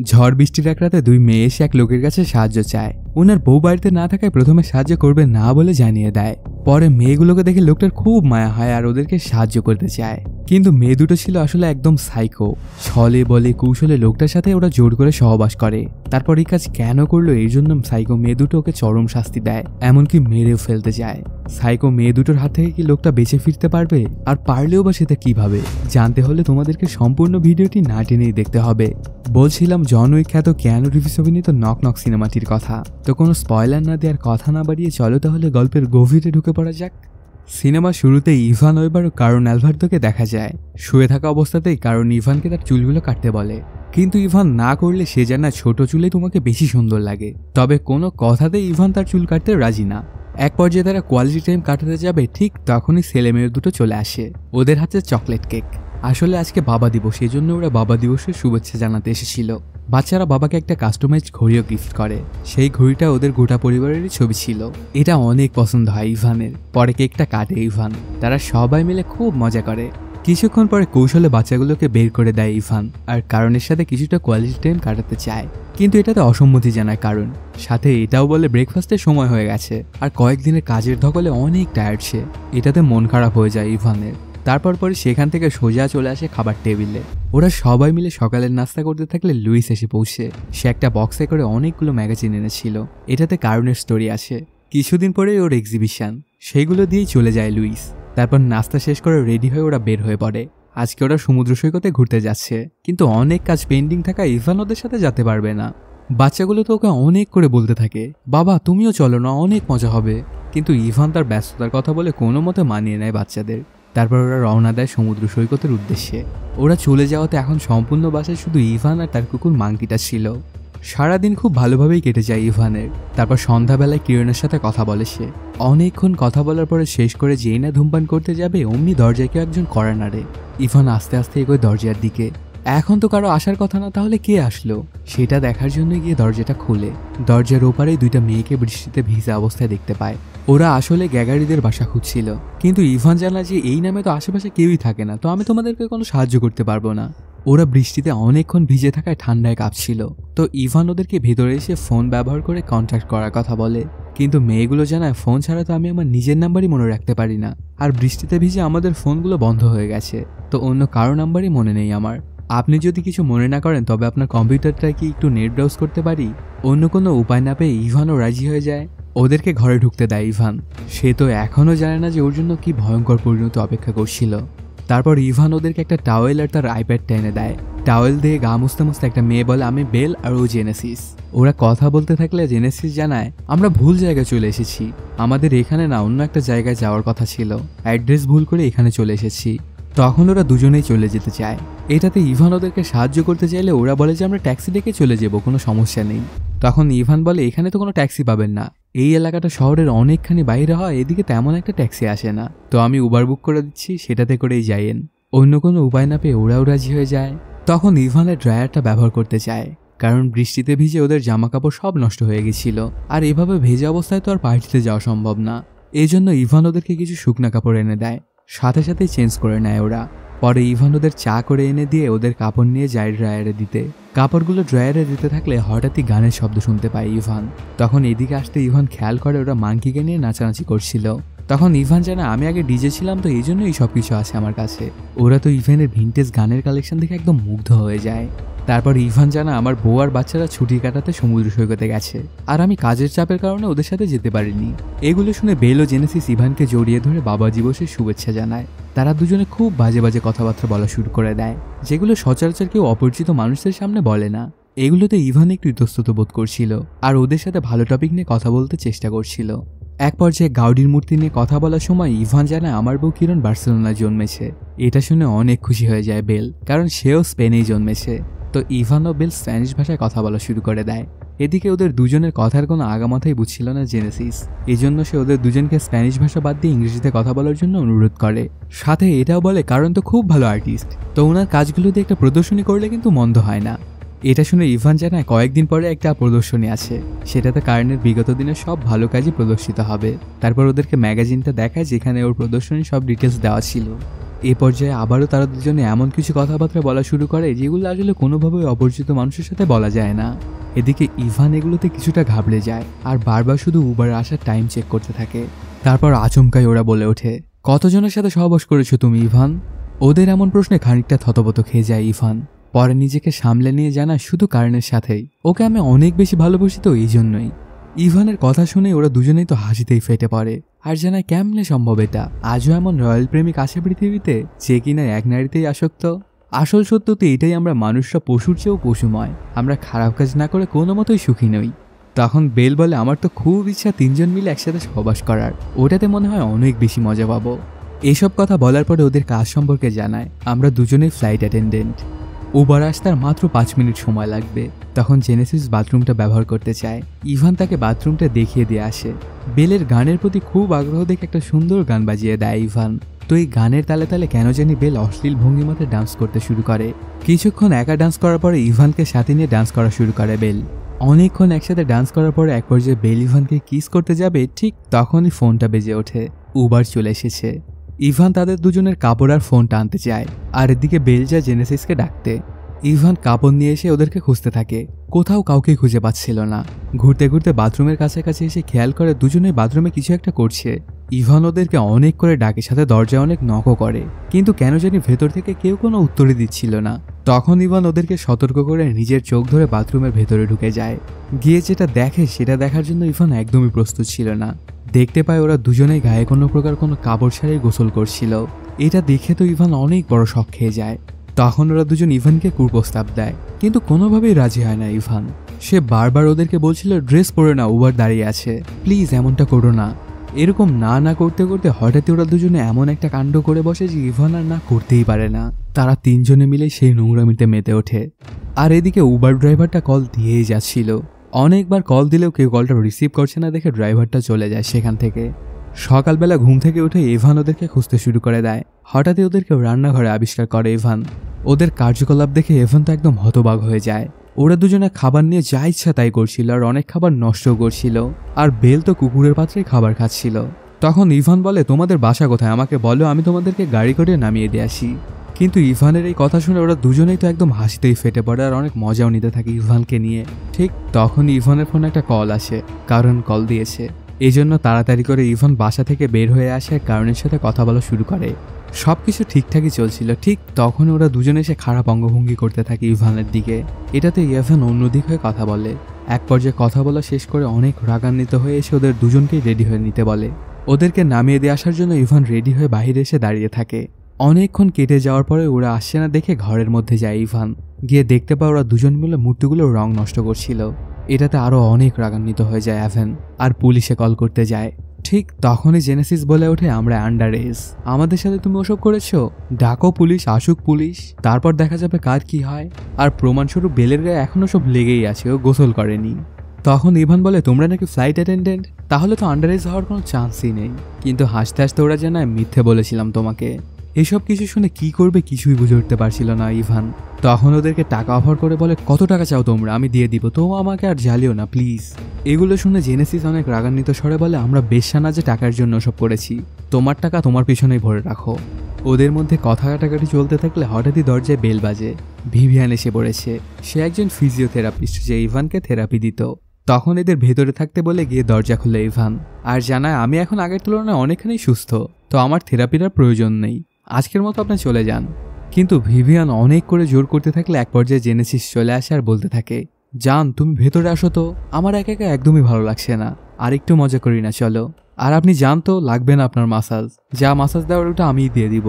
ঝড় বৃষ্টির এক রাতে দুই মেয়ে এসে এক লোকের কাছে সাহায্য চায়। ওনার বউ বাড়িতে না থাকায় প্রথমে সাহায্য করবে না বলে জানিয়ে দেয়। পরে মেয়েগুলোকে দেখে লোকটার খুব মায়া হয় আর ওদেরকে সাহায্য করতে চায়। কিন্তু মেয়ে দুটো ছিল আসলে একদম সাইকো। ছলে বলে কৌশলে লোকটার সাথে ওরা জোর করে সহবাস করে। তারপর এই কাজ কেন করলো এর জন্য সাইকো মেয়ে দুটো ওকে চরম শাস্তি দেয়, এমনকি মেরেও ফেলতে যায়। সাইকো মেয়ে দুটোর হাত থেকে কি লোকটা বেঁচে ফিরতে পারবে, আর পারলেও বা সেটা কিভাবে জানতে হলে তোমাদেরকে সম্পূর্ণ ভিডিওটি না টেনেই দেখতে হবে। বলছিলাম জন উইক খ্যাত কিয়ানু রিভস অভিনীত নক নক সিনেমাটির কথা। তো কোনো স্পয়লার না দেওয়ার কথা না বাড়িয়ে চলো তাহলে গল্পের গভীরে ঢুকে পড়া যাক। সিনেমা শুরুতেই ইভান ওয়েবার ও কারণ অ্যালভার্দোকে দেখা যায়। শুয়ে থাকা অবস্থাতেই কারণ ইভানকে তার চুলগুলো কাটতে বলে, কিন্তু ইভান না করলে সে জানা ছোট চুলে তোমাকে বেশি সুন্দর লাগে। তবে কোনো কথাতেই ইভান তার চুল কাটতে রাজি না। এক পর্যায়ে তারা কোয়ালিটি টাইম কাটাতে যাবে, ঠিক তখনই ছেলেমেয়ের দুটো চলে আসে। ওদের হাতে চকলেট কেক। আসলে আজকে বাবা দিবস, এই জন্য ওরা বাবা দিবসের শুভেচ্ছা জানাতে এসেছিল। বাচ্চারা বাবাকে একটা কাস্টমাইজড ঘড়িও গিফট করে। সেই ঘড়িটা ওদের গোটা পরিবারেরই ছবি ছিল। এটা অনেক পছন্দ হয় ইভানের। পরে কেকটা কাটে ইভান। তারা সবাই মিলে খুব মজা করে। কিছুক্ষণ পরে কৌশলে বাচ্চাগুলোকে বের করে দেয় ইভান, আর কারণের সাথে কিছুটা কোয়ালিটি টাইম কাটাতে চায়। কিন্তু এটাতে অসম্মতি জানায় কারণ। সাথে এটাও বলে ব্রেকফাস্টের সময় হয়ে গেছে আর কয়েকদিনের কাজের ধকলে অনেক টায়ার্ড সে। এটাতে মন খারাপ হয়ে যায় ইভানের। তারপর পরে সেখান থেকে সোজা চলে আসে খাবার টেবিলে। ওরা সবাই মিলে সকালের নাস্তা করতে থাকলে লুইস এসে পৌঁছে। সে একটা বক্সে করে অনেকগুলো ম্যাগাজিন এনেছিল। এটাতে কারণের স্টোরি আছে। কিছুদিন পরে ওর এক্সিবিশন, সেইগুলো দিয়েই চলে যায় লুইস। তারপর নাস্তা শেষ করে রেডি হয়ে ওরা বের হয়ে পড়ে। আজকে ওরা সমুদ্র সৈকতে ঘুরতে যাচ্ছে, কিন্তু অনেক কাজ পেন্ডিং থাকা ইভান ওদের সাথে যেতে পারবে না। বাচ্চাগুলো তো ওকে অনেক করে বলতে থাকে, বাবা তুমিও চলো না, অনেক মজা হবে। কিন্তু ইভান তার ব্যস্ততার কথা বলে কোনো মতে মানিয়ে নেয় বাচ্চাদের। তারপর ওরা রওনা দেয় সমুদ্র সৈকতের উদ্দেশ্যে। ওরা চলে যাওয়াতে এখন সম্পূর্ণ বাসায় শুধু ইভান আর তার কুকুর মাঙ্কিটা ছিল। সারাদিন খুব ভালোভাবেই কেটে যায় ইভানের। তারপর সন্ধ্যাবেলায় কিরণের সাথে কথা বলে সে। অনেকক্ষণ কথা বলার পরে শেষ করে যেই না ধূমপান করতে যাবে অমনি দরজায় কেউ একজন কড়া নাড়ে। ইভান আস্তে আস্তে এগোয় দরজার দিকে। এখন তো কারো আসার কথা না, তাহলে কে আসলো সেটা দেখার জন্য গিয়ে দরজাটা খুলে দরজার ওপারে দুইটা মেয়েকে বৃষ্টিতে ভিজা অবস্থায় দেখতে পায়। ওরা আসলে গ্যাগারিদের বাসা খুঁজছিল, কিন্তু ইভান জানা যে এই নামে তো আশেপাশে কেউই থাকে না, তো আমি তোমাদেরকে কোনো সাহায্য করতে পারবো না। ওরা বৃষ্টিতে অনেকক্ষণ ভিজে থাকায় ঠান্ডায় কাঁপছিল। তো ইভান ওদেরকে ভেতরে এসে ফোন ব্যবহার করে কন্ট্যাক্ট করার কথা বলে, কিন্তু মেয়েগুলো জানায় ফোন ছাড়া তো আমি আমার নিজের নাম্বারই মনে রাখতে পারি না, আর বৃষ্টিতে ভিজে আমাদের ফোনগুলো বন্ধ হয়ে গেছে, তো অন্য কারো নাম্বারই মনে নেই আমার। আপনি যদি কিছু মনে না করেন তবে আপনার কম্পিউটারটা কি একটু নেট ব্রাউজ করতে পারি? অন্য কোনো উপায় না পেয়ে ইভানও রাজি হয়ে যায়। ওদেরকে ঘরে ঢুকতে দেয় ইভান। সে তো এখনও জানে না যে ওর জন্য কি ভয়ঙ্কর পরিণতি অপেক্ষা করছিল। তারপর ইভান ওদেরকে একটা টাওয়েল আর তার আইপ্যাডটা এনে দেয়। টাওয়েল দিয়ে গা মুছতে মুছতে একটা মেয়ে বলে, আমি বেল আর ও জেনেসিস। ওরা কথা বলতে থাকলে জেনেসিস জানায়, আমরা ভুল জায়গায় চলে এসেছি, আমাদের এখানে না অন্য একটা জায়গায় যাওয়ার কথা ছিল, অ্যাড্রেস ভুল করে এখানে চলে এসেছি। তখন ওরা দুজনেই চলে যেতে চায়। এটাতে ইভান ওদেরকে সাহায্য করতে চাইলে ওরা বলে যে আমরা ট্যাক্সি ডেকে চলে যাব, কোনো সমস্যা নেই। তখন ইভান বলে, এখানে তো কোনো ট্যাক্সি পাবেন না, এই এলাকাটা শহরের অনেকখানি বাইরে হয়, এদিকে তেমন একটা ট্যাক্সি আসে না, তো আমি উবার বুক করে দিচ্ছি, সেটাতে করেই যাইয়েন। অন্য কোনো উপায় না পেয়ে ওরাও রাজি হয়ে যায়। তখন ইভানের ড্রায়ারটা ব্যবহার করতে চায়, কারণ বৃষ্টিতে ভিজে ওদের জামা কাপড় সব নষ্ট হয়ে গেছিল, আর এভাবে ভেজা অবস্থায় তো আর পার্টিতে যাওয়া সম্ভব না। এই জন্য ইভান ওদেরকে কিছু শুকনা কাপড় এনে দেয়, সাথে সাথেই চেঞ্জ করে নেয় ওরা। পরে ইভান ওদের চা করে এনে দিয়ে ওদের কাপড় নিয়ে যায় ড্রায়ারে দিতে। কাপড়গুলো ড্রায়ারে দিতে থাকলে হঠাৎই গানের শব্দ শুনতে পায় ইভান। তখন এদিকে আসতে ইভান খেয়াল করে ওরা মাঙ্কিকে নিয়ে নাচানাচি করছিল। তখন ইভান জানা, আমি আগে ডিজে ছিলাম, তো এই জন্য এই সব কিছু আছে আমার কাছে। ওরা তো ইভানের ভিনটেজ গানের কালেকশন দেখে একদম মুগ্ধ হয়ে যায়। তারপর ইভান জানা, আমার বউ আর বাচ্চারা ছুটি কাটাতে সমুদ্র সৈকতে গেছে, আর আমি কাজের চাপের কারণে ওদের সাথে যেতে পারিনি। এগুলো শুনে বেল ও জেনেসিস ইভানকে জড়িয়ে ধরে বাবা দিবসের শুভেচ্ছা জানায়। তারা দুজনে খুব বাজে বাজে কথাবার্তা বলা শুরু করে দেয়, যেগুলো সচরাচর কেউ অপরিচিত মানুষদের সামনে বলে না। এগুলোতে ইভান একটু ইতস্তত বোধ করছিল, আর ওদের সাথে ভালো টপিক নিয়ে কথা বলতে চেষ্টা করছিল। এক পর্যায়ে গাউডির মূর্তি নিয়ে কথা বলার সময় ইভান জানায়, আমার বউ কিরণ বার্সেলোনায় জন্মেছে। এটা শুনে অনেক খুশি হয়ে যায় বেল, কারণ সেও স্পেনেই জন্মেছে। তো ইভান ও বেল স্প্যানিশ ভাষায় কথা বলা শুরু করে দেয়। এদিকে ওদের দুজনের কথার কোনো আগামাথাই বুঝছিল না জেনেসিস। এই জন্য সে ওদের দুজনকে স্প্যানিশ ভাষা বাদ দিয়ে ইংরেজিতে কথা বলার জন্য অনুরোধ করে। সাথে এটাও বলে, কারণ তো খুব ভালো আর্টিস্ট, তো ওনার কাজগুলো দিয়ে একটা প্রদর্শনী করলে কিন্তু মন্দ হয় না। এটা শুনে ইভান জানায়, কয়েকদিন পরে একটা প্রদর্শনী আছে, সেটাতে কারণের বিগত দিনের সব ভালো কাজই প্রদর্শিত হবে। তারপর ওদেরকে ম্যাগাজিনটা দেখায়, যেখানে ওর প্রদর্শনীর সব ডিটেলস দেওয়া ছিল। এ পর্যায়ে আবারও তারা দুজনে এমন কিছু কথাবার্তা বলা শুরু করে যেগুলো আসলে কোনোভাবেই অপরিচিত মানুষের সাথে বলা যায় না। এদিকে ইভান এগুলোতে কিছুটা ঘাবড়ে যায় আর বারবার শুধু উবারে আসার টাইম চেক করতে থাকে। তারপর আচমকাই ওরা বলে ওঠে, কতজনের সাথে সহবাস করেছো তুমি ইভান? ওদের এমন প্রশ্নে খানিকটা থতবত খেয়ে যায় ইভান। পরে নিজেকে সামলে নিয়ে জানায়, শুধু কারণের সাথেই, ওকে আমি অনেক বেশি ভালোবাসি তো এই জন্যই। ইভানের কথা শুনে ওরা দুজনেই তো হাসিতেই ফেটে পড়ে আর জানায় কেমনে সম্ভব এটা, আজও এমন রয়্যাল প্রেমিক আছে পৃথিবীতে যে কিনা এক নারীতেই আসক্ত। আসল সত্য তো এটাই, আমরা মানুষরা পশুর চেয়েও পশুময়, আমরা খারাপ কাজ না করে কোনো মতোই সুখী নই। তখন বেল বলে, আমার তো খুব ইচ্ছা তিনজন মিলে একসাথে সহবাস করার, ওটাতে মনে হয় অনেক বেশি মজা পাবো। এইসব কথা বলার পরে ওদের কাজ সম্পর্কে জানায়, আমরা দুজনেই ফ্লাইট অ্যাটেন্ডেন্ট, উবার আসতে আর মাত্র 5 মিনিট সময় লাগবে। তখন জেনেসিস বাথরুমটা ব্যবহার করতে চায়, ইভান তাকে বাথরুমটা দেখিয়ে দিয়ে আসে। বেলের গানের প্রতি খুব আগ্রহ দেখে একটা সুন্দর গান বাজিয়ে দেয় ইভান। তো এই গানের তালে তালে কেন জানি বেল অশ্লীল ভঙ্গিমাতে ডান্স করতে শুরু করে। কিছুক্ষণ একা ডান্স করার পরে ইভানকে সাথে নিয়ে ডান্স করা শুরু করে বেল। অনেকক্ষণ একসাথে ডান্স করার পরে এক পর্যায়ে বেল ইভানকে কিস করতে যাবে, ঠিক তখনই ফোনটা বেজে ওঠে, উবার চলে এসেছে। ইভান তাদের দুজনের কাপড় আর ফোনটা আনতে চায়, আর এদিকে বেল যায় জেনেসিসকে ডাকতে। ইভান কাপড় নিয়ে এসে ওদেরকে খুঁজতে থাকে, কোথাও কাউকে খুঁজে পাচ্ছিল না। ঘুরতে ঘুরতে বাথরুমের কাছাকাছি এসে খেয়াল করে দুজনে বাথরুমে কিছু একটা করছে। ইভান ওদেরকে অনেক করে ডাকে, সাথে দরজায় অনেক নকও করে, কিন্তু কেন জানি ভেতর থেকে কেউ কোনো উত্তরই দিচ্ছিল না। তখন ইভান ওদেরকে সতর্ক করে নিজের চোখ ধরে বাথরুমের ভেতরে ঢুকে যায়। গিয়ে যেটা দেখে সেটা দেখার জন্য ইভান একদমই প্রস্তুত ছিল না। দেখতে পায় ওরা দুজনেই গায়ে কোনো প্রকার কোনো কাপড় ছাড়াই গোসল করছিল। এটা দেখে তো ইভান অনেক বড় শক খেয়ে যায়। তখন ওরা দুজন ইভানকে কুপ্রস্তাব দেয়, কিন্তু কোনোভাবেই রাজি হয় না ইভান। সে বারবার ওদেরকে বলছিল, ড্রেস পরে না, উবার দাঁড়িয়ে আছে, প্লিজ এমনটা করো না। এরকম না করতে করতে হঠাৎই ওরা দুজনে এমন একটা কাণ্ড করে বসে যে ইভান আর না করতেই পারে না। তারা তিনজনে মিলে সেই নোংরামিতে মেতে ওঠে। আর এদিকে উবার ড্রাইভারটা কল দিয়েই যাচ্ছিল। অনেকবার কল দিলেও কেউ কলটা রিসিভ করছে না দেখে ড্রাইভারটা চলে যায় সেখান থেকে। সকালবেলা ঘুম থেকে উঠে ইভান ওদেরকে খুঁজতে শুরু করে দেয়। হঠাৎই ওদেরকে রান্নাঘরে আবিষ্কার করে ইভান। ওদের কার্যকলাপ দেখে ইভান তো একদম হতবাক হয়ে যায়। ওরা দুজনে খাবার নিয়ে যা ইচ্ছা তাই করছিল আর অনেক খাবার নষ্ট করছিল। আর বেল তো কুকুরের পাত্রেই খাবার খাচ্ছিল। তখন ইভান বলে, তোমাদের বাসা কোথায়, আমাকে বলো, আমি তোমাদেরকে গাড়ি করে নামিয়ে দিয়ে আসি। কিন্তু ইভানের এই কথা শুনে ওরা দুজনেই তো একদম হাসিতেই ফেটে পড়ে আর অনেক মজাও নিতে থাকে ইভানকে নিয়ে। ঠিক তখন ইভানের ফোনে একটা কল আসে, কারণ কল দিয়েছে। এই জন্য তাড়াতাড়ি করে ইভান বাসা থেকে বের হয়ে আসে, কারণের সাথে কথা বলা শুরু করে। সবকিছু ঠিকঠাকই চলছিল, ঠিক তখন ওরা দুজনে এসে খারাপ অঙ্গভঙ্গি করতে থাকে ইভানের দিকে। এটাতে ইভান অন্যদিক হয়ে কথা বলে। এক পর্যায়ে কথা বলা শেষ করে অনেক রাগান্বিত হয়ে এসে ওদের দুজনকেই রেডি হয়ে নিতে বলে। ওদেরকে নামিয়ে দিয়ে আসার জন্য ইভান রেডি হয়ে বাইরে এসে দাঁড়িয়ে থাকে। অনেকক্ষণ কেটে যাওয়ার পরে ওরা আসছে না দেখে ঘরের মধ্যে যায় ইভান। গিয়ে দেখতে পায় ওরা দুজন মিলে মূর্তিগুলোর রং নষ্ট করছিল। এটাতে আরো অনেক রাগান্বিত হয়ে যায় ইভান আর পুলিশে কল করতে যায়। ঠিক তখনই জেনেসিস বলে ওঠে, আমরা আন্ডার এজ, আমাদের সাথে তুমি ওসব করেছো, ডাকো পুলিশ, আসুক পুলিশ, তারপর দেখা যাবে কার কি হয়। আর প্রমাণস্বরূপ বেলের গায়ে এখনো সব লেগেই আছে, ও গোসল করেনি। তখন ইভান বলে, তোমরা নাকি ফ্লাইট অ্যাটেন্ডেন্ট, তাহলে তো আন্ডার এজ হওয়ার কোনো চান্সই নেই। কিন্তু হাসতে হাসতে ওরা জানায়, মিথ্যে বলেছিলাম তোমাকে। এসব কিছু শুনে কি করবে কিছুই বুঝে উঠতে পারছিল না ইভান। তখন ওদেরকে টাকা অফার করে বলে, কত টাকা চাও তোমরা, আমি দিয়ে দিব, তো আমাকে আর জ্বালিও না প্লিজ। এগুলো শুনে জেনেসিস অনেক রাগান্বিত স্বরে বলে, আমরা বেশ্যা না যে টাকার জন্য সব করেছি, তোমার টাকা তোমার পিছনেই ভরে রাখো। ওদের মধ্যে কথা কাটাকাটি চলতে থাকলে হঠাৎই দরজায় বেল বাজে। ভিভিয়ান এসে পড়েছে। সে একজন ফিজিওথেরাপিস্ট যে ইভানকে থেরাপি দিত। তখন এদের ভেতরে থাকতে বলে গিয়ে দরজা খুলে ইভান আর জানায়, আমি এখন আগের তুলনায় অনেকখানি সুস্থ, তো আমার থেরাপির আর প্রয়োজন নেই, আজকের মতো আপনি চলে যান। কিন্তু ভিভিয়ান অনেক করে জোর করতে থাকলে এক পর্যায়ে জেনেসিস চলে আসে আর বলতে থাকে, জান তুমি ভেতরে আসো তো, আমার একা একা একদমই ভালো লাগছে না, আর একটু মজা করি না চলো। আর আপনি জান তো, লাগবে না আপনার মাসাজ, যা মাসাজ দেওয়ার ওটা আমিই দিয়ে দিব।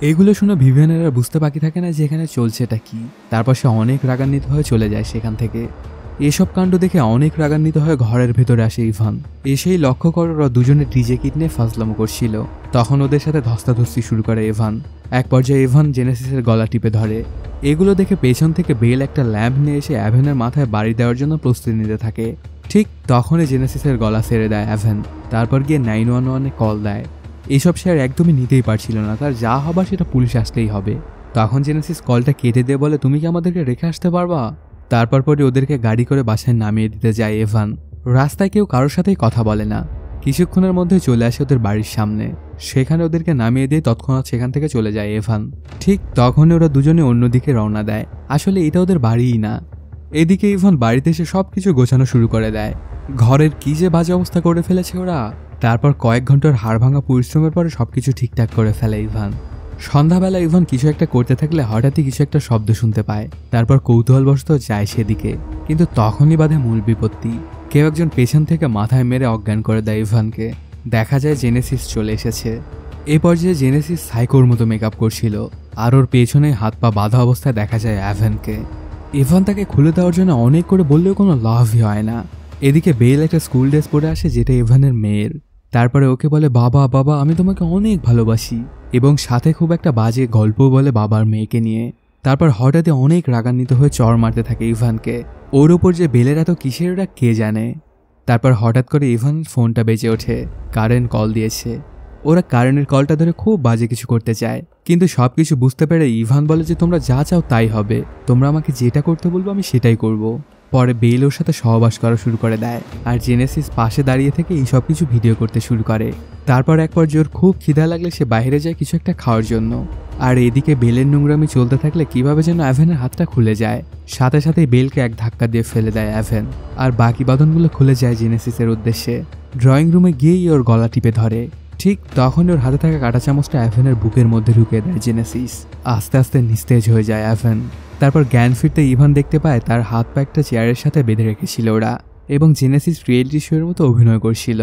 এগুলো শুনে ভিভিয়ানের আর বুঝতে বাকি থাকে না যে এখানে চলছে এটা কি। তারপর সে অনেক রাগান্বিত হয়ে চলে যায় সেখান থেকে। এসব কাণ্ড দেখে অনেক রাগান্বিত হয়ে ঘরের ভেতরে আসে ইভান। এসেই লক্ষ্য করে ওরা দুজনে ডিজে কিট নিয়ে ফাজলামো করছিল। তখন ওদের সাথে ধস্তাধস্তি শুরু করে ইভান। এক পর্যায়ে ইভান জেনেসিসের গলা টিপে ধরে। এগুলো দেখে পেছন থেকে বেল একটা ল্যাম্প নিয়ে এসে অ্যাভেনের মাথায় বাড়ি দেওয়ার জন্য প্রস্তুতি নিতে থাকে। ঠিক তখনই জেনেসিসের গলা ছেড়ে দেয় অ্যাভেন। তারপর গিয়ে 911-এ কল দেয়। এইসব সে আর একদমই নিতেই পারছিল না, তার যা হবার সেটা পুলিশ আসলেই হবে। তখন জেনেসিস কলটা কেটে দিয়ে বলে, তুমি কি আমাদেরকে রেখে আসতে পারবা? তারপর পরে ওদেরকে গাড়ি করে বাসায় নামিয়ে দিতে যায় ইভান। রাস্তায় কেউ কারোর সাথেই কথা বলে না, কিছুক্ষণের মধ্যে চলে আসে ওদের বাড়ির সামনে। সেখানে ওদেরকে নামিয়ে দিয়ে তৎক্ষণাৎ সেখান থেকে চলে যায় এভান। ঠিক তখনই ওরা দুজনে অন্যদিকে রওনা দেয়। আসলে এটা ওদের বাড়িই না। এদিকে ইভান বাড়িতে এসে সবকিছু গোছানো শুরু করে দেয়। ঘরের কি যে বাজে অবস্থা করে ফেলেছে ওরা। তারপর কয়েক ঘন্টার হাড় ভাঙা পরিশ্রমের পরে সবকিছু ঠিকঠাক করে ফেলে ইভান। সন্ধ্যাবেলা ইভান কিছু একটা করতে থাকলে হঠাৎই কিছু একটা শব্দ শুনতে পায়। তারপর কৌতূহলবশত যায় সেদিকে, কিন্তু তখনই বাধে মূল বিপত্তি। কেউ একজন পেছন থেকে মাথায় মেরে অজ্ঞান করে দেয় ইভানকে। দেখা যায় জেনেসিস চলে এসেছে। এই পর্যায়ে জেনেসিস সাইকোর মতো মেকআপ করছিল, আর ওর পেছনে হাত পা বাঁধা অবস্থায় দেখা যায় অ্যাভেনকে। ইভান তাকে খুলে দেওয়ার জন্য অনেক করে বললেও কোনো লাভই হয় না। এদিকে বেল একটা স্কুল ড্রেস পরে আসে, যেটা ইভানের মেয়ের। তারপরে ওকে বলে, বাবা বাবা আমি তোমাকে অনেক ভালোবাসি, এবং সাথে খুব একটা বাজে গল্প বলে বাবার মেয়েকে নিয়ে। তারপর হঠাৎই অনেক রাগান্বিত হয়ে চড় মারতে থাকে ইভানকে। ওর ওপর যে বেলের এত কিসের ওরা কে জানে। তারপর হঠাৎ করে ইভানের ফোনটা বেজে ওঠে। কারেন্ট কল দিয়েছে। ওরা কারেন্টের কলটা ধরে খুব বাজে কিছু করতে চায়, কিন্তু সবকিছু বুঝতে পেরে ইভান বলে যে তোমরা যা চাও তাই হবে, তোমরা আমাকে যেটা করতে বলবো আমি সেটাই করব। পরে বেল ওর সাথে সহবাস করা শুরু করে দেয়, আর জেনেসিস পাশে দাঁড়িয়ে থেকে এই সব কিছু ভিডিও করতে শুরু করে। তারপর এক পর্যায়ে ওর খুব খিদা লাগলে সে বাইরে যায় কিছু একটা খাওয়ার জন্য। আর এদিকে বেলের নোংরামি চলতে থাকলে কিভাবে যেন অ্যাভেনের হাতটা খুলে যায়। সাথে সাথে বেলকে এক ধাক্কা দিয়ে ফেলে দেয় অ্যাভেন, আর বাকি বাঁধনগুলো খুলে যায় জেনেসিসের উদ্দেশ্যে। ড্রয়িং রুমে গিয়েই ওর গলা টিপে ধরে। ঠিক তখন ওর হাতে থাকা কাঁটা চামচটা অ্যাভেনের বুকের মধ্যে ঢুকিয়ে দেয় জেনেসিস। আস্তে আস্তে নিস্তেজ হয়ে যায় অ্যাভেন। তারপর জ্ঞান ফিরতে ইভান দেখতে পায় তার হাত পা একটা চেয়ারের সাথে বেঁধে রেখেছিল ওরা, এবং জেনেসিস রিয়েলিটি শো এর মতো অভিনয় করছিল।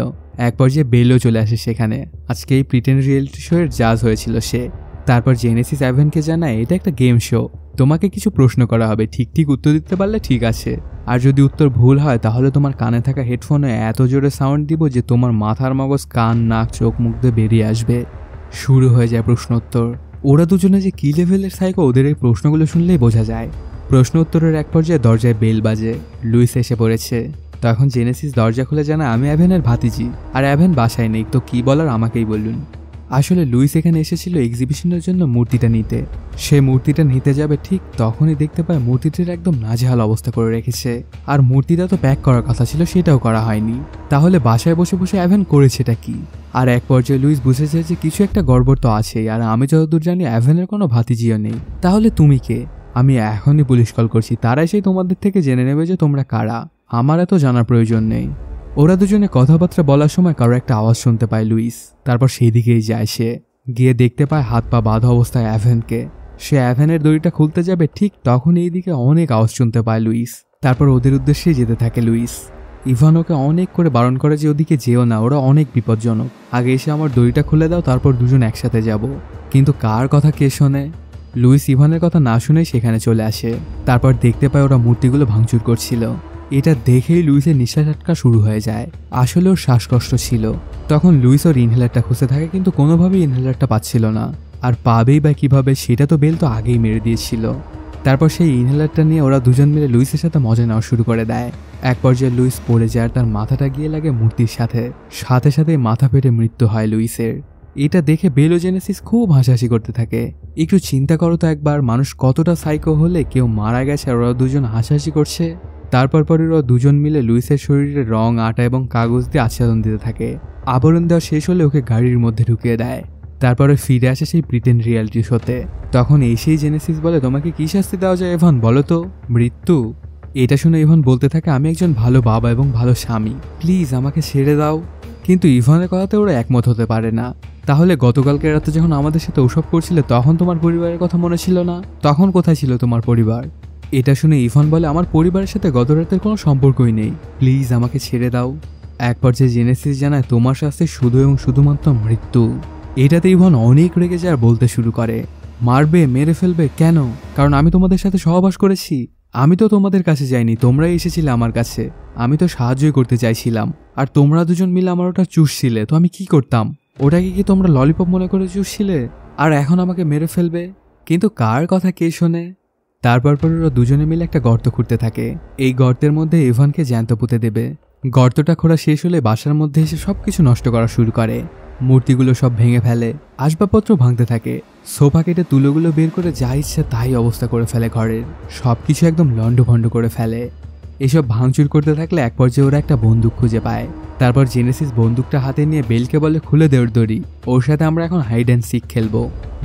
এক পর্যায়ে বেলও চলে আসে সেখানে। আজকে এই প্রিটেন্ড রিয়েলিটি শো এর জাজ হয়েছিল সে। তারপর জেনেসিস অ্যাভেনকে জানায় এটা একটা গেম শো, তোমাকে কিছু প্রশ্ন করা হবে, ঠিক ঠিক উত্তর দিতে পারলে ঠিক আছে, আর যদি উত্তর ভুল হয় তাহলে তোমার কানে থাকা হেডফোনে এত জোরে সাউন্ড দিব যে তোমার মাথার মগজ, কান, নাক, চোখ, মুখ দিয়ে বেরিয়ে আসবে। শুরু হয়ে যায় প্রশ্নোত্তর। ওরা দুজনে যে কি লেভেলের সাইকো ওদের এই প্রশ্নগুলো শুনলেই বোঝা যায়। প্রশ্ন উত্তরের এক পর্যায়ে দরজায় বেল বাজে। লুইস এসে পড়েছে। তখন জেনেসিস দরজা খুলে জানায় আমি অ্যাভেনের ভাতিজি, আর অ্যাভেন বাসায় নেই, তো কি বলার আমাকেই বলুন। আসলে লুইস এখানে এসেছিল এক্সিবিশনের জন্য মূর্তিটা নিতে। সে মূর্তিটা নিতে যাবে, ঠিক তখনই দেখতে পায় মূর্তিটির একদম নাজেহাল অবস্থা করে রেখেছে। আর মূর্তিটা তো প্যাক করার কথা ছিল, সেটাও করা হয়নি। তাহলে বাসায় বসে বসে অ্যাভেন করেছেটা কি? আর এক পর্যায়ে লুইস বুঝেছে যে কিছু একটা গড়বড় তো আছেই, আর আমি যতদূর জানি অ্যাভেনের কোনো ভাতিজিও নেই। তাহলে তুমি কে? আমি এখনই পুলিশ কল করছি, তারাই সেই তোমাদের থেকে জেনে নেবে যে তোমরা কারা। আমার এত জানার প্রয়োজন নেই। ওরা দুজনে কথাবার্তা বলার সময় কারো একটা আওয়াজ শুনতে পায় লুইস। তারপর সেই দিকেই যায় সে। গিয়ে দেখতে পায় হাত পা বাঁধা অবস্থায় অ্যাভেনকে। সে অ্যাভেনের দড়িটা খুলতে যাবে, ঠিক তখন এই দিকে অনেক আওয়াজ শুনতে পায় লুইস। তারপর ওদের উদ্দেশ্যে যেতে থাকে লুইস। ইভান ওকে অনেক করে বারণ করে যে ওদিকে যেও না, ওরা অনেক বিপজ্জনক, আগে এসে আমার দড়িটা খুলে দাও, তারপর দুজন একসাথে যাব। কিন্তু কার কথা কে শোনে? লুইস ইভানের কথা না শুনেই সেখানে চলে আসে। তারপর দেখতে পায় ওরা মূর্তিগুলো ভাঙচুর করছিল। এটা দেখেই লুইসের নিঃশ্বাস আটকা শুরু হয়ে যায়। আসলে ওর শ্বাসকষ্ট ছিল। তখন লুইস ওর ইনহেলারটা খুঁজতে থাকে, কিন্তু কোনোভাবেই ইনহেলারটা পাচ্ছিল না। আর পাবেই বা কিভাবে, সেটা তো বেল তো আগেই মেরে দিয়েছিল। তারপর সেই ইনহেলারটা নিয়ে ওরা দুজন মিলে লুইসের সাথে মজা নেওয়া শুরু করে দেয়। এক পর্যায়ে লুইস পড়ে যায়, আর তার মাথাটা গিয়ে লাগে মূর্তির সাথে। সাথে সাথে মাথা ফেটে মৃত্যু হয় লুইসের। এটা দেখে বেল ও জেনেসিস খুব হাসাহাসি করতে থাকে। একটু চিন্তা করো তো একবার, মানুষ কতটা সাইকো হলে কেউ মারা গেছে আর ওরা দুজন হাসাহাসি করছে। তারপর ওরা দুজন মিলে লুইসের শরীরে রং, আটা এবং কাগজ দিয়ে আচ্ছাদন দিতে থাকে। আবরণ দেওয়া শেষ হলে ওকে গাড়ির মধ্যে ঢুকিয়ে দেয়। তারপরে ফিরে আসে সেই প্রিটেন্ড রিয়ালিটি শোতে। তখন এসেই জেনেসিস বলে তোমাকে কি শাস্তি দেওয়া যায় ইভান, বলো তো? মৃত্যু। এটা শুনে ইভান বলতে থাকে আমি একজন ভালো বাবা এবং ভালো স্বামী, প্লিজ আমাকে ছেড়ে দাও। কিন্তু ইভানের কথাতে ওরা একমত হতে পারে না। তাহলে গতকালকে রাতে যখন আমাদের সাথে ওসব করছিলে তখন তোমার পরিবারের কথা মনে ছিল না? তখন কোথায় ছিল তোমার পরিবার? এটা শুনে ইভান বলে আমার পরিবারের সাথে গত রাতের কোনো সম্পর্কই নেই, প্লিজ আমাকে ছেড়ে দাও। এক পর্যায়ে জেনেসিস জানায় তোমার শাস্তি শুধু এবং শুধুমাত্র মৃত্যু। এটাতে ইভান অনেক রেগে যায় আর বলতে শুরু করে মারবে, মেরে ফেলবে, কেন? কারণ আমি তোমাদের সাথে সহবাস করেছি। আমি তো তোমাদের কাছে যাইনি, তোমরাই এসেছিলে আমার কাছে। আমি তো সাহায্যই করতে চাইছিলাম, আর তোমরা দুজন মিলে আমার ওটা চুষছিলে, তো আমি কি করতাম? ওটাকে কি তোমরা ললিপপ মনে করে চুষছিলে? আর এখন আমাকে মেরে ফেলবে? কিন্তু কার কথা কে শোনে? তারপর ওরা দুজনে মিলে একটা গর্ত খুঁড়তে থাকে। এই গর্তের মধ্যে ইভানকে জ্যান্ত পুঁতে দেবে। গর্তটা খোঁড়া শেষ হলে বাসার মধ্যে এসে সবকিছু নষ্ট করা শুরু করে। মূর্তিগুলো সব ভেঙে ফেলে, আসবাবপত্র ভাঙতে থাকে, সোফা কেটে তুলোগুলো বের করে যা ইচ্ছা তাই অবস্থা করে ফেলে ঘরের। সবকিছু একদম লন্ডভন্ড করে ফেলে। এসব ভাঙচুর করতে থাকলে এক পর্যায়ে ওরা একটা বন্দুক খুঁজে পায়। তারপর জেনেসিস বন্দুকটা হাতে নিয়ে বেলকে বলে, খুলে দে ওর দড়ি, ওর সাথে আমরা এখন হাইড অ্যান্ড সিক খেলবো।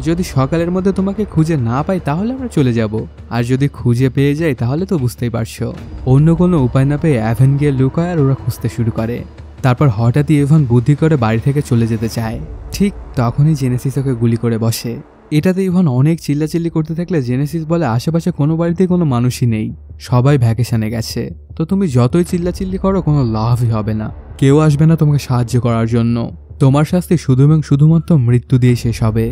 যদি সকালের মধ্যে তোমাকে খুঁজে না পাই তাহলে আমরা চলে যাব, আর যদি খুঁজে পেয়ে যাই তাহলে তো বুঝতেই পারছো। অন্য কোনো উপায় না পেয়ে অ্যাভেন গিয়ে লুকায় আর ওরা খুঁজতে শুরু করে। তারপর হঠাৎই ইভান বুদ্ধি করে বাড়ি থেকে চলে যেতে চায়। ঠিক তখনই জেনেসিস ওকে গুলি করে বসে। এটাতে ইভান অনেক চিল্লাচিল্লি করতে থাকলে জেনেসিস বলে, আশেপাশে কোনো বাড়িতে কোনো মানুষই নেই, সবাই ভ্যাকেশনে গেছে, তো তুমি যতই চিল্লাচিল্লি করো কোনো লাভই হবে না, কেউ আসবে না তোমাকে সাহায্য করার জন্য, তোমার শাস্তি শুধু এবং শুধুমাত্র মৃত্যু দিয়ে শেষ হবে।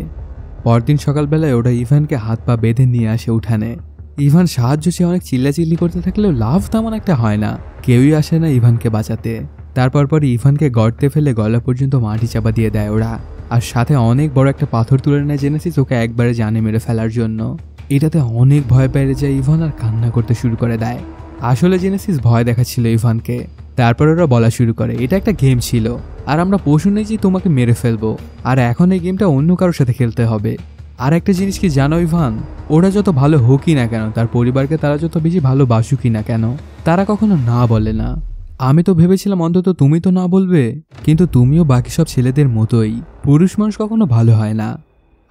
পরদিন সকালবেলায় ওরা ইভানকে হাত পা বেঁধে নিয়ে আসে উঠানে। ইভান সাহায্য চেয়ে অনেক চিল্লাচিল্লি করতে থাকলেও লাভ তেমন একটা হয় না, কেউই আসে না ইভানকে বাঁচাতে। তারপর ইভানকে গর্তে ফেলে গলা পর্যন্ত মাটি চাপা দিয়ে দেয় ওরা, আর সাথে অনেক বড় একটা পাথর তুলে নেয় জেনেসিস ওকে একবারে জানে মেরে ফেলার জন্য। এটাতে অনেক ভয় পেয়ে যায় ইভান আর কান্না করতে শুরু করে দেয়। আসলে জেনেসিস ভয় দেখাচ্ছিল ইভানকে। তারপর ওরা বলা শুরু করে, এটা একটা গেম ছিল, আর আমরা পশু নেই যে তোমাকে মেরে ফেলবো, আর এখন এই গেমটা অন্য কারোর সাথে খেলতে হবে। আর একটা জিনিস কি জানো ইভান, ওরা যত ভালো হোকই না কেন, তার পরিবারকে তারা যত বেশি ভালোবাসুকই না কেন, তারা কখনো না বলে না। আমি তো ভেবেছিলাম অন্তত তুমি তো না বলবে, কিন্তু তুমিও বাকি সব ছেলেদের মতোই, পুরুষ মানুষ কখনো ভালো হয় না।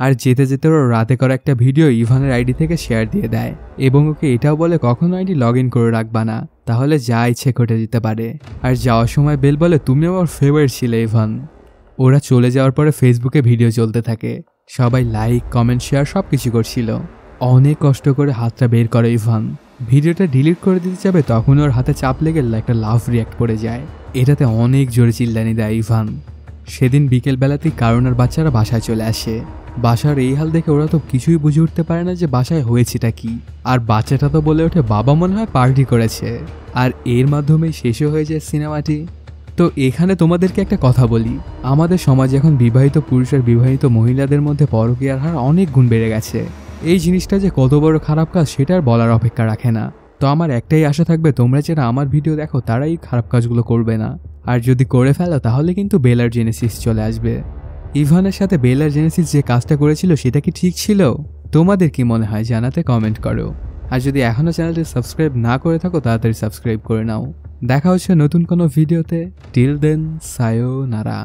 আর যেতে যেতে ওরা রাতে করা একটা ভিডিও ইভানের আইডি থেকে শেয়ার দিয়ে দেয় এবং ওকে এটাও বলে কখনো আইডি লগ ইন করে রাখবা না, তাহলে যা ইচ্ছে ঘটে যেতে পারে। আর যাওয়ার সময় বেল বলে, তুমি আমার ফেভারিট ছিলে ইভান। ওরা চলে যাওয়ার পরে ফেসবুকে ভিডিও চলতে থাকে, সবাই লাইক কমেন্ট শেয়ার সব কিছু করছিল। অনেক কষ্ট করে হাতটা বের করে ইভান, ভিডিওটা ডিলিট করে দিতে যাবে তখন ওর হাতে চাপ লেগে একটা লাভ রিয়াক্ট পড়ে যায়। এটাতে অনেক জোরে চিল্লানি দেয় ইভান। সেদিন বিকেলবেলাতেই কারণ আর বাচ্চারা বাসায় চলে আসে। বাসার এই হাল দেখে ওরা তো কিছুই বুঝে উঠতে পারে না যে বাসায় হয়েছেটা কি। আর বাচ্চাটা তো বলে ওঠে বাবা মনে হয় পার্টি করেছে। আর এর মাধ্যমেই শেষও হয়ে যায় সিনেমাটি। তো এখানে তোমাদেরকে একটা কথা বলি, আমাদের সমাজে এখন বিবাহিত পুরুষ আর বিবাহিত মহিলাদের মধ্যে পরকীয়ার হার অনেক গুণ বেড়ে গেছে। এই জিনিসটা যে কত বড় খারাপ কাজ সেটা আর বলার অপেক্ষা রাখে না। তো আমার একটাই আশা থাকবে, তোমরা যারা আমার ভিডিও দেখো তারাই খারাপ কাজগুলো করবে না, আর যদি করে ফেলো তাহলে কিন্তু বেল আর জেনেসিস চলে আসবে। ইভানের সাথে বেল আর জেনেসিস যে কাজটা করেছিল সেটা কি ঠিক ছিল? তোমাদের কি মনে হয় জানাতে কমেন্ট করো। আর যদি এখনো চ্যানেলটি সাবস্ক্রাইব না করে থাকো তাড়াতাড়ি সাবস্ক্রাইব করে নাও। দেখা হচ্ছে নতুন কোনো ভিডিওতে। Till then, সায়োনারা।